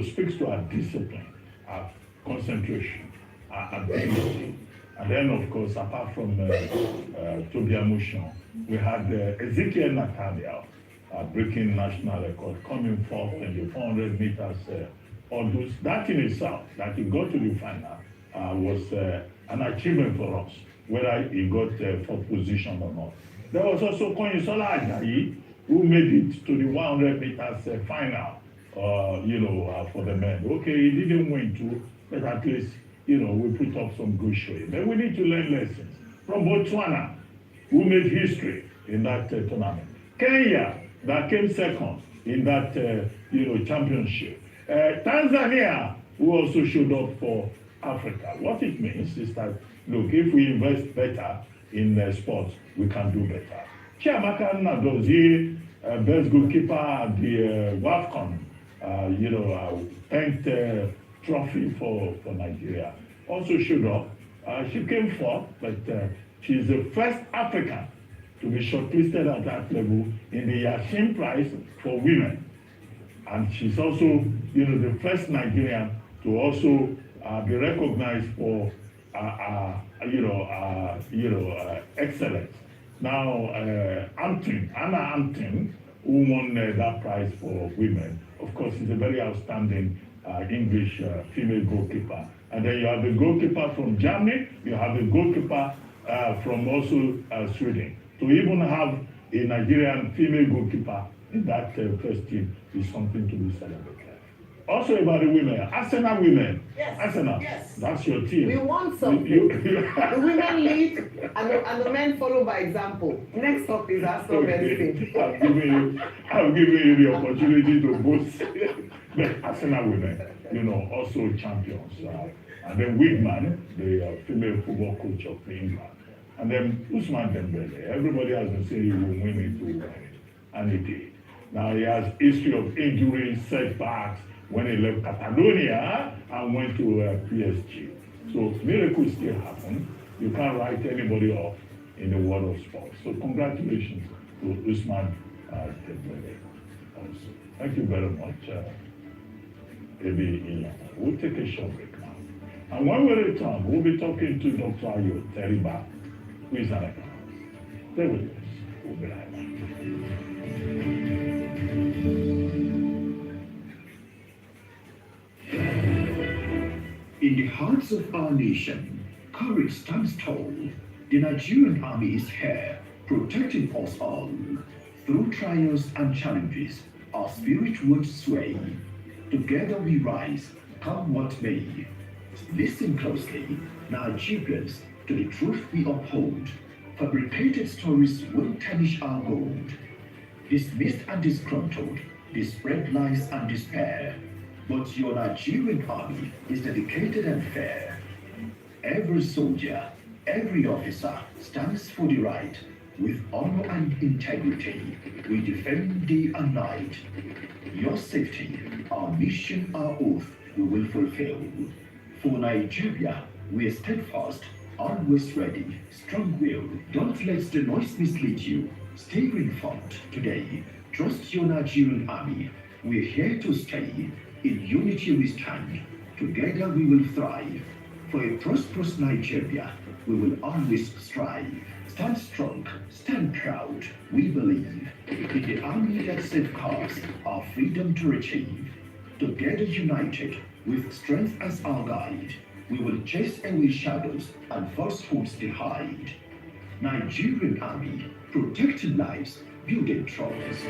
speaks to her discipline, her concentration, her ability. And then, of course, apart from Toby Amusan, we had Ezekiel Nathaniel breaking national record, coming fourth in the 400 meters hurdles. That in itself, that he got to the final, was an achievement for us, whether he got fourth position or not. There was also Konyisola Ajayi, who made it to the 100 meters final, for the men. Okay, he didn't win too, but at least, we put up some good showing. But we need to learn lessons from Botswana, who made history in that tournament. Kenya, that came second in that, championship. Tanzania, who also showed up for Africa. What it means is that, look, if we invest better in sports, we can do better. Chiamaka Nadozie, best goalkeeper at the WAFCON, 10th trophy for Nigeria, also showed up. She came fourth, but she's the first African to be shortlisted at that level in the Yashin Prize for women. And she's also, the first Nigerian to also be recognized for, excellence. Now, Anna Ampton, who won that prize for women, of course, is a very outstanding English female goalkeeper. And then you have the goalkeeper from Germany, you have the goalkeeper from also Sweden. To even have a Nigerian female goalkeeper in that first team is something to be celebrated. Also about the women, Arsenal women. Yes. Arsenal, yes. That's your team. We want something. The women lead and the men follow by example. Next up is Arsenal men's team. I'm giving you the opportunity to boast the Arsenal women, also champions. And then Wigman, the female football coach of England. And then Ousmane Dembele. Everybody has been saying he will win it, he will win it. And he did. Now he has history of injuries, setbacks, when he left Catalonia and went to PSG. So miracles still happen. You can't write anybody off in the world of sports. So congratulations to Ousmane Definitely. Also, thank you very much. Maybe we'll take a short break now. And when we return, we'll be talking to Dr. Ayo Teriba, who is an economist. Stay with us. We'll be right back. In the hearts of our nation, courage stands tall. The Nigerian army is here, protecting us all. Through trials and challenges, our spirit won't sway. Together we rise, come what may. Listen closely, Nigerians, to the truth we uphold. Fabricated stories won't tarnish our gold. Dismissed and disgruntled, they spread lies and despair. But your Nigerian army is dedicated and fair. Every soldier, every officer stands for the right. With honor and integrity, we defend day and night. Your safety, our mission, our oath, we will fulfill. For Nigeria, we are steadfast, always ready, strong-willed. Don't let the noise mislead you. Stay informed today. Trust your Nigerian army. We're here to stay. In unity we stand. Together we will thrive. For a prosperous Nigeria, we will always strive. Stand strong, stand proud. We believe in the army that safeguards our freedom to achieve. Together united, with strength as our guide, we will chase away shadows and falsehoods they hide. Nigerian army, protecting lives, building trust.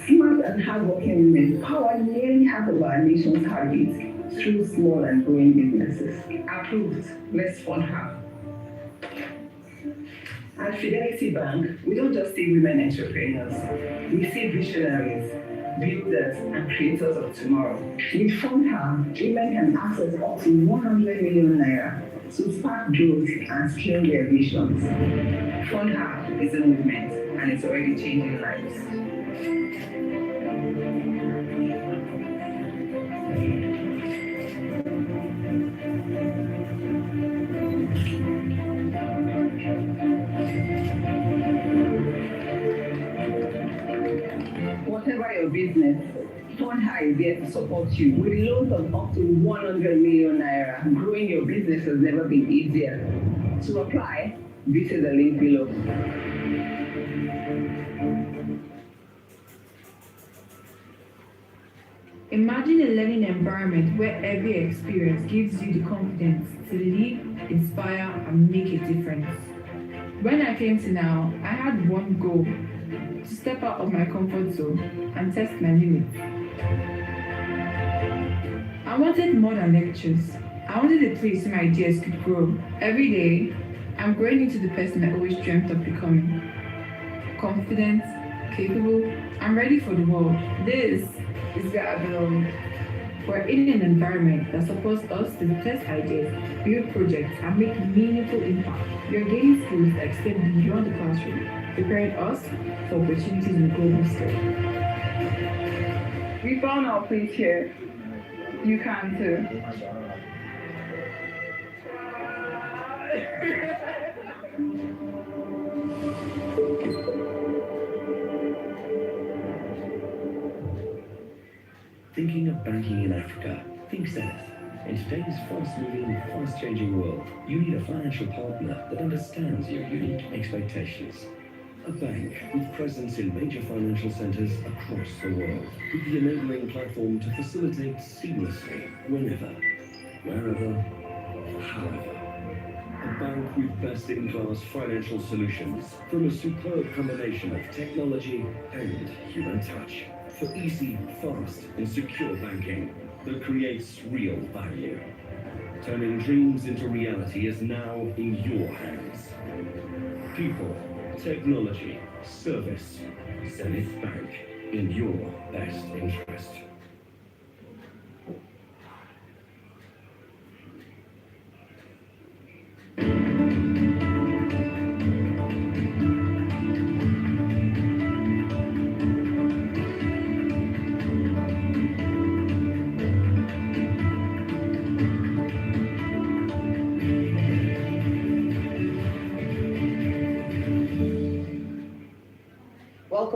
Smart and hardworking women power nearly half of our nation's heartbeats through small and growing businesses. Approved. Let's fund her. At Fidelity Bank, we don't just see women entrepreneurs. We see visionaries, builders, and creators of tomorrow. With Fund Her, women can access up to 100 million naira to spark growth and scale their visions. Fund Her is a movement, and it's already changing lives. Whatever your business, Fund Her is there to support you with loans of up to 100 million naira. Growing your business has never been easier. To apply, visit the link below. Imagine a learning environment where every experience gives you the confidence to lead, inspire, and make a difference. When I came to Now, I had one goal: to step out of my comfort zone and test my limits. I wanted more than lectures. I wanted a place where my ideas could grow. Every day, I'm growing into the person I always dreamt of becoming. Confident, capable, and ready for the world. This is where I belong. We're in an environment that supports us to test ideas, build projects, and make meaningful impact. You're gaining skills that extend beyond the classroom, preparing us for opportunities in the global scale. We found our place here. You can too. Thinking of banking in Africa? Think Zenith. In today's fast-moving, fast-changing world, you need a financial partner that understands your unique expectations. A bank with presence in major financial centers across the world, with the enabling platform to facilitate seamlessly, whenever, wherever, however. A bank with best-in-class financial solutions from a superb combination of technology and human touch. For easy, fast, and secure banking that creates real value. Turning dreams into reality is now in your hands. People, technology, service. Zenith Bank, in your best interest.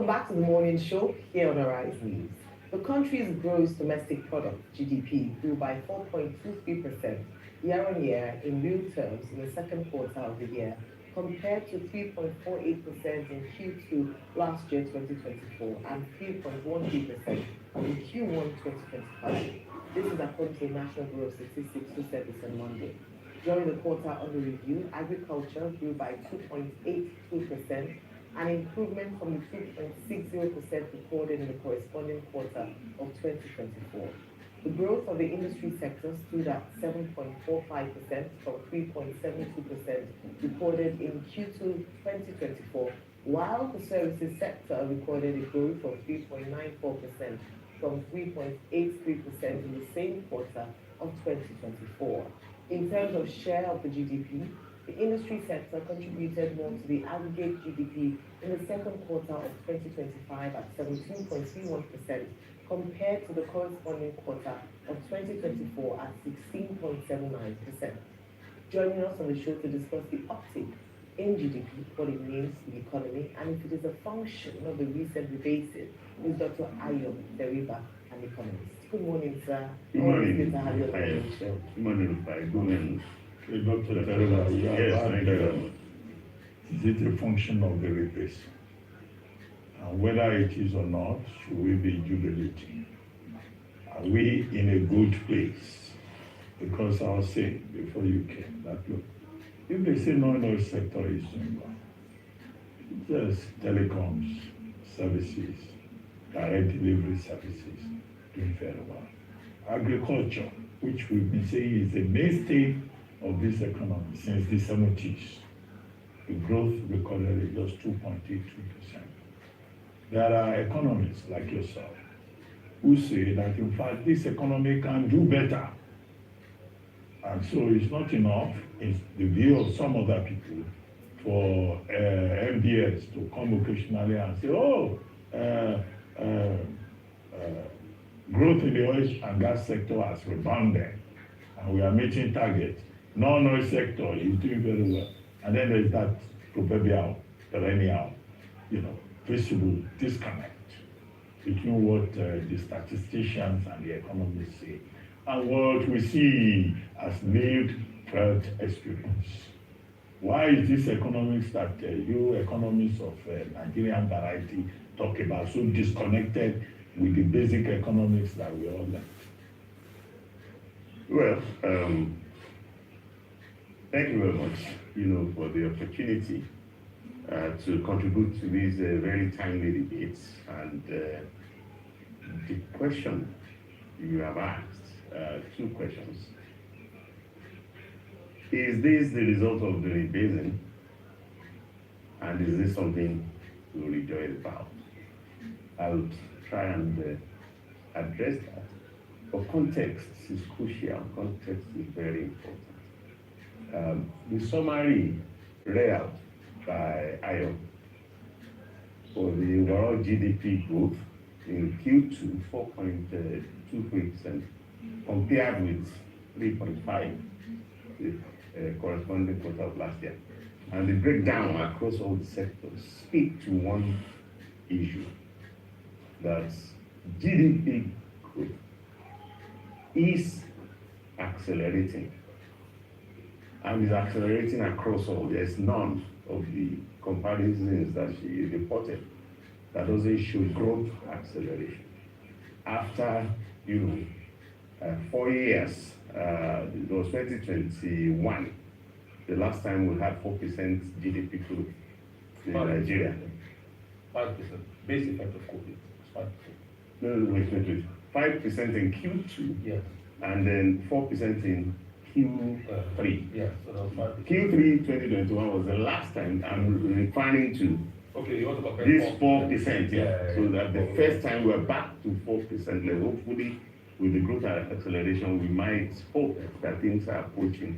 back to the morning show here on Arise News. The country's gross domestic product, GDP, grew by 4.23% year-on-year in real terms in the second quarter of the year, compared to 3.48% in Q2 last year, 2024, and 3.13% in Q1 2025. This is according to the National Bureau of Statistics who said this on Monday. During the quarter under review, agriculture grew by 2.82%, an improvement from the 2.60% recorded in the corresponding quarter of 2024. The growth of the industry sector stood at 7.45% from 3.72% recorded in Q2 2024, while the services sector recorded a growth of 3.94% from 3.83% in the same quarter of 2024. In terms of share of the GDP, the industry sector contributed more to the aggregate GDP in the second quarter of 2025 at 17.31%, compared to the corresponding quarter of 2024 at 16.79%. Joining us on the show to discuss the uptick in GDP, what it means to the economy, and if it is a function of the recent rebasing, is Dr. Ayo Deriba, an economist. Good morning, sir. Good morning. Good to have you on the show. Good morning, Good morning. Dr. Deriba, yes, thank you very much. Is it a function of the rebase? And whether it is or not, should we be jubilating? Are we in a good place? Because I was saying before you came that, look, if they say no sector is doing well, just telecoms, services, direct delivery services, doing very well. Agriculture, which we've been saying is the mainstay of this economy since the 70s, the growth recorded is just 2.82%. There are economists like yourself who say that in fact this economy can do better. And so it's not enough, it's the view of some other people for MBS to come occasionally and say, growth in the oil and gas sector has rebounded and we are meeting targets. Non-oil sector is doing very well. And then there's that proverbial, perennial, visible disconnect between what the statisticians and the economists say and what we see as lived felt experience. Why is this economics that you economists of Nigerian variety talk about so disconnected with the basic economics that we all learn? Well, thank you very much, for the opportunity to contribute to these very timely debates. And the question you have asked, two questions. Is this the result of the rebasing? And is this something to rejoice about? I'll try and address that. But context is crucial. Context is very important. The summary read out by Ayo for the overall GDP growth in Q2, 4.23%, compared with 3.5% the corresponding quarter of last year. And the breakdown across all the sectors speak to one issue, that GDP growth is accelerating, and is accelerating across all. There's none of the comparisons that she reported that doesn't show growth acceleration. After 4 years, it was 2021, the last time we had 4% GDP growth in Nigeria. 5%. Base effect of COVID. 5%. No, wait. 5% in Q2, yes, and then 4% in Q3. Yes, so that was 5%. Q3 2021 was the last time I'm referring to. Okay, you want to compare this 4%, yeah. So that the first time we're back to 4% level. Hopefully, with the growth acceleration, we might hope that things are approaching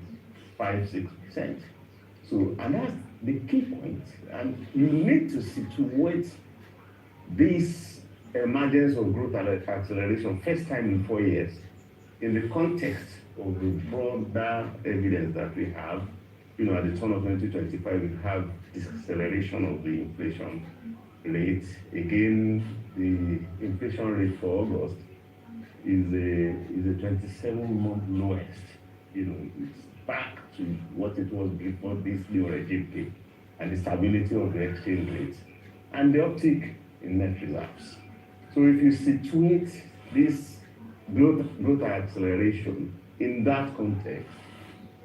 5-6%. So, and that's the key point. And you need to situate this emergence of growth acceleration, first time in 4 years, in the context of the broader evidence that we have. At the turn of 2025, we have this acceleration of the inflation rate. Again, the inflation rate for August is a 27-month lowest. You know, it's back to what it was before this new regime came, and the stability of the exchange rate, and the uptick in net reserves. So if you situate this growth acceleration in that context,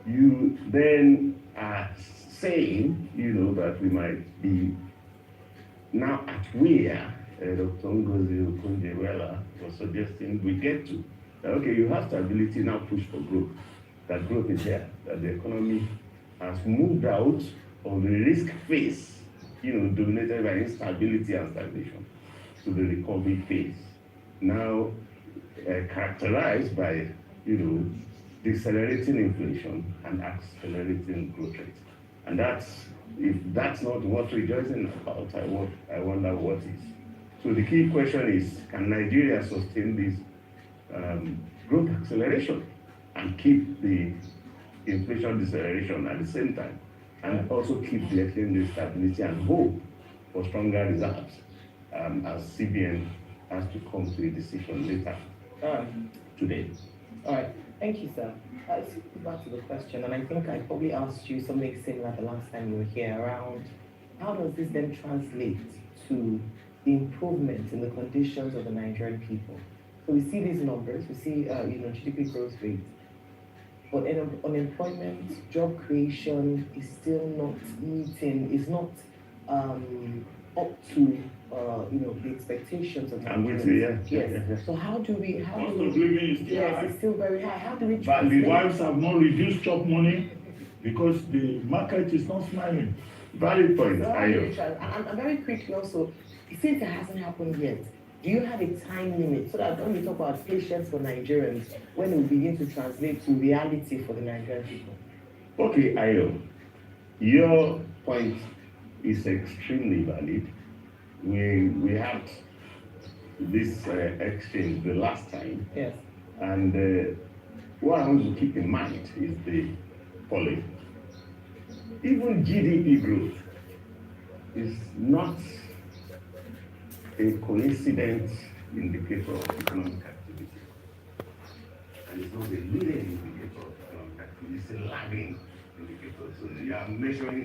you then are saying, you know, that we might be now at where Dr. Ngozi Okonjo-Iweala was suggesting we get to. That, okay, you have stability, now push for growth. That growth is here, that the economy has moved out of the risk phase, you know, dominated by instability and stagnation, to the recovery phase. Now characterized by, you know, decelerating inflation and accelerating growth rate. And that's, if that's not what rejoicing about, I wonder what is. So the key question is, can Nigeria sustain this growth acceleration and keep the inflation deceleration at the same time, and also keep the exchange rate stability and hope for stronger reserves as CBN has to come to a decision later today. All right, thank you, sir. Let's go back to the question, and I think I probably asked you something similar the last time you were here around how does this then translate to the improvement in the conditions of the Nigerian people? So we see these numbers, we see GDP growth rate, but unemployment, job creation is still not meeting, is not up to the expectations of I'm with you, yes. So how do we? Cost of living is still high. It's still very high. How do we? But the wives have not reduced chop money because the market is not smiling. Valid point. And very quickly also, since it hasn't happened yet, do you have a time limit so that when we talk about patience for Nigerians, when it will begin to translate to reality for the Nigerian people? Okay, Ayo, your point is extremely valid. We had this exchange the last time. Yes. And what I want to keep in mind is the following. Even GDP growth is not a coincident indicator of economic activity. And it's not a leading indicator of economic activity, it's a lagging indicator. So you are measuring